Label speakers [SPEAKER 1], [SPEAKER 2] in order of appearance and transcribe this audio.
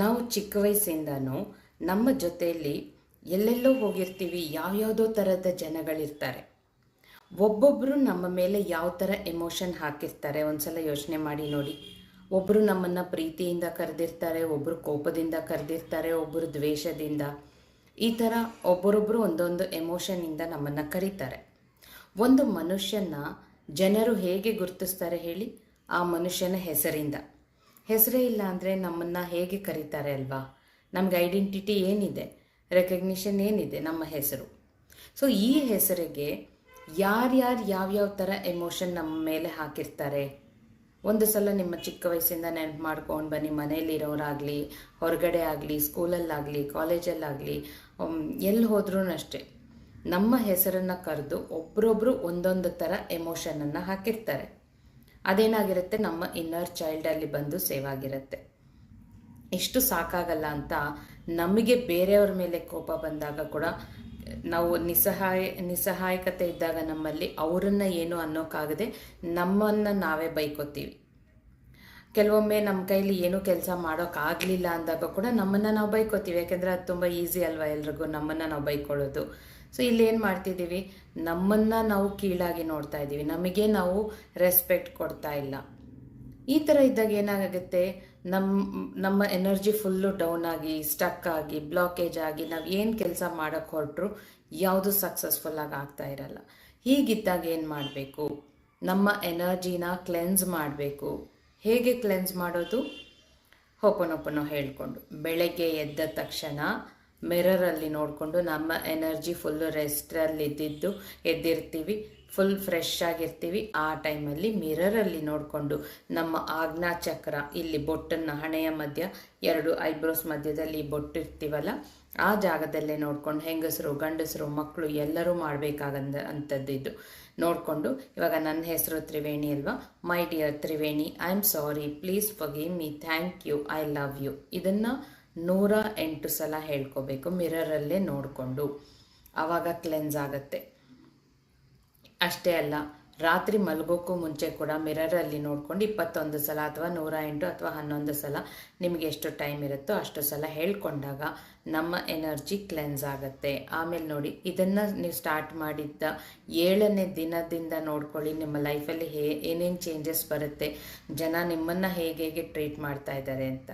[SPEAKER 1] ನಾವು ಚಿಕ್ಕ ವಯಸ್ಸಿಂದನೂ ನಮ್ಮ ಜೊತೆಯಲ್ಲಿ ಎಲ್ಲೆಲ್ಲೋ ಹೋಗಿರ್ತೀವಿ, ಯಾವ್ಯಾವುದೋ ಥರದ ಜನಗಳಿರ್ತಾರೆ. ಒಬ್ಬೊಬ್ಬರು ನಮ್ಮ ಮೇಲೆ ಯಾವ ಥರ ಎಮೋಷನ್ ಹಾಕಿರ್ತಾರೆ ಒಂದ್ಸಲ ಯೋಚನೆ ಮಾಡಿ ನೋಡಿ. ಒಬ್ಬರು ನಮ್ಮನ್ನು ಪ್ರೀತಿಯಿಂದ ಕರೆದಿರ್ತಾರೆ, ಒಬ್ಬರು ಕೋಪದಿಂದ ಕರೆದಿರ್ತಾರೆ, ಒಬ್ಬರು ದ್ವೇಷದಿಂದ. ಈ ಥರ ಒಬ್ಬರೊಬ್ಬರು ಒಂದೊಂದು ಎಮೋಷನ್ನಿಂದ ನಮ್ಮನ್ನು ಕರೀತಾರೆ. ಒಂದು ಮನುಷ್ಯನ ಜನರು ಹೇಗೆ ಗುರುತಿಸ್ತಾರೆ ಹೇಳಿ? ಆ ಮನುಷ್ಯನ ಹೆಸರಿಂದ. ಹೆಸರೇ ಇಲ್ಲ ಅಂದರೆ ನಮ್ಮನ್ನು ಹೇಗೆ ಕರೀತಾರೆ ಅಲ್ವಾ? ನಮಗೆ ಐಡೆಂಟಿಟಿ ಏನಿದೆ, ರೆಕಗ್ನಿಷನ್ ಏನಿದೆ? ನಮ್ಮ ಹೆಸರು. ಸೊ ಈ ಹೆಸರಿಗೆ ಯಾರ್ಯಾರು ಯಾವ್ಯಾವ ಥರ ಎಮೋಷನ್ ನಮ್ಮ ಮೇಲೆ ಹಾಕಿರ್ತಾರೆ? ಒಂದು ಸಲ ನಿಮ್ಮ ಚಿಕ್ಕ ವಯಸ್ಸಿಂದ ನೆನಪು ಮಾಡ್ಕೊಂಡು ಬನ್ನಿ. ಮನೆಯಲ್ಲಿರೋರಾಗಲಿ, ಹೊರಗಡೆ ಆಗಲಿ, ಸ್ಕೂಲಲ್ಲಾಗಲಿ, ಕಾಲೇಜಲ್ಲಾಗಲಿ, ಎಲ್ಲಿ ಹೋದ್ರೂ ಅಷ್ಟೇ ನಮ್ಮ ಹೆಸರನ್ನು ಕರೆದು ಒಬ್ಬರೊಬ್ಬರು ಒಂದೊಂದು ಥರ ಎಮೋಷನನ್ನು ಹಾಕಿರ್ತಾರೆ. ಅದೇನಾಗಿರುತ್ತೆ, ನಮ್ಮ ಇನ್ನರ್ ಚೈಲ್ಡಲ್ಲಿ ಬಂದು ಸೇವ್ ಆಗಿರುತ್ತೆ. ಎಷ್ಟು ಸಾಕಾಗಲ್ಲ ಅಂತ ನಮಗೆ ಬೇರೆಯವ್ರ ಮೇಲೆ ಕೋಪ ಬಂದಾಗ ಕೂಡ ನಾವು ನಿಸ್ಸಹಾಯಕತೆ ಇದ್ದಾಗ ನಮ್ಮಲ್ಲಿ ಅವರನ್ನು ಏನು ಅನ್ನೋಕ್ಕಾಗದೆ ನಮ್ಮನ್ನು ನಾವೇ ಬೈಕೋತೀವಿ. ಕೆಲವೊಮ್ಮೆ ನಮ್ಮ ಕೈಲಿ ಏನೂ ಕೆಲಸ ಮಾಡೋಕ್ಕಾಗಲಿಲ್ಲ ಅಂದಾಗ ಕೂಡ ನಮ್ಮನ್ನು ನಾವು ಬೈಕೋತೀವಿ. ಯಾಕೆಂದರೆ ಅದು ತುಂಬ ಈಸಿ ಅಲ್ವಾ ಎಲ್ರಿಗೂ ನಮ್ಮನ್ನು ನಾವು ಬೈಕೊಳ್ಳೋದು. ಸೊ ಇಲ್ಲಿ ಏನು ಮಾಡ್ತಿದ್ದೀವಿ, ನಮ್ಮನ್ನು ನಾವು ಕೀಳಾಗಿ ನೋಡ್ತಾ ಇದ್ದೀವಿ, ನಮಗೆ ನಾವು ರೆಸ್ಪೆಕ್ಟ್ ಕೊಡ್ತಾ ಇಲ್ಲ. ಈ ಥರ ಇದ್ದಾಗ ಏನಾಗುತ್ತೆ, ನಮ್ಮ ಎನರ್ಜಿ ಫುಲ್ಲು ಡೌನ್ ಆಗಿ, ಸ್ಟಕ್ ಆಗಿ, ಬ್ಲಾಕೇಜ್ ಆಗಿ ನಾವು ಏನು ಕೆಲಸ ಮಾಡೋಕ್ಕೆ ಹೊರಟ್ರು ಯಾವುದು ಸಕ್ಸಸ್ಫುಲ್ಲಾಗಿ ಆಗ್ತಾ ಇರಲ್ಲ. ಹೀಗಿದ್ದಾಗ ಏನು ಮಾಡಬೇಕು, ನಮ್ಮ ಎನರ್ಜಿನ ಕ್ಲೆನ್ಸ್ ಮಾಡಬೇಕು. ಹೇಗೆ ಕ್ಲೆನ್ಸ್ ಮಾಡೋದು? ಹೋಪನೋಪನೋ ಹೇಳ್ಕೊಂಡು ಬೆಳಗ್ಗೆ ಎದ್ದ ತಕ್ಷಣ ಮಿರರಲ್ಲಿ ನೋಡಿಕೊಂಡು ನಮ್ಮ ಎನರ್ಜಿ ಫುಲ್ಲು ರೆಸ್ಟಲ್ಲಿ ಎದ್ದಿರ್ತೀವಿ, ಫುಲ್ ಫ್ರೆಶ್ ಆಗಿರ್ತೀವಿ. ಆ ಟೈಮಲ್ಲಿ ಮಿರರಲ್ಲಿ ನೋಡಿಕೊಂಡು ನಮ್ಮ ಆಜ್ಞಾ ಚಕ್ರ, ಇಲ್ಲಿ ಬೊಟ್ಟನ್ನು ಹಣೆಯ ಮಧ್ಯ, ಎರಡು ಐಬ್ರೋಸ್ ಮಧ್ಯದಲ್ಲಿ ಬೊಟ್ಟಿರ್ತೀವಲ್ಲ, ಆ ಜಾಗದಲ್ಲೇ ನೋಡ್ಕೊಂಡು ಹೆಂಗಸರು, ಗಂಡಸರು, ಮಕ್ಕಳು ಎಲ್ಲರೂ ಮಾಡಬೇಕಾಗಂಥದ್ದು ಇದು ನೋಡಿಕೊಂಡು. ಇವಾಗ ನನ್ನ ಹೆಸರು ತ್ರಿವೇಣಿ ಅಲ್ವಾ? My dear Triveni, I am sorry, please forgive me, thank you, I love you. ಇದನ್ನು 108 ಸಲ ಹೇಳ್ಕೋಬೇಕು ಮಿರರಲ್ಲೇ ನೋಡಿಕೊಂಡು. ಆವಾಗ ಕ್ಲೆನ್ಸ್ ಆಗುತ್ತೆ. ಅಷ್ಟೇ ಅಲ್ಲ, ರಾತ್ರಿ ಮಲಗೋಕ್ಕೂ ಮುಂಚೆ ಕೂಡ ಮಿರರಲ್ಲಿ ನೋಡ್ಕೊಂಡು 21 ಸಲ ಅಥವಾ 108 ಅಥವಾ 11 ಸಲ ನಿಮಗೆ ಎಷ್ಟು ಟೈಮ್ ಇರುತ್ತೋ ಅಷ್ಟು ಸಲ ಹೇಳ್ಕೊಂಡಾಗ ನಮ್ಮ ಎನರ್ಜಿ ಕ್ಲೆನ್ಸ್ ಆಗುತ್ತೆ. ಆಮೇಲೆ ನೋಡಿ, ಇದನ್ನು ನೀವು ಸ್ಟಾರ್ಟ್ ಮಾಡಿದ್ದ 7ನೇ ದಿನದಿಂದ ನೋಡ್ಕೊಳ್ಳಿ ನಿಮ್ಮ ಲೈಫಲ್ಲಿ ಏನೇನು ಚೇಂಜಸ್ ಬರುತ್ತೆ, ಜನ ನಿಮ್ಮನ್ನು ಹೇಗೆ ಟ್ರೀಟ್ ಮಾಡ್ತಾ ಇದ್ದಾರೆ ಅಂತ.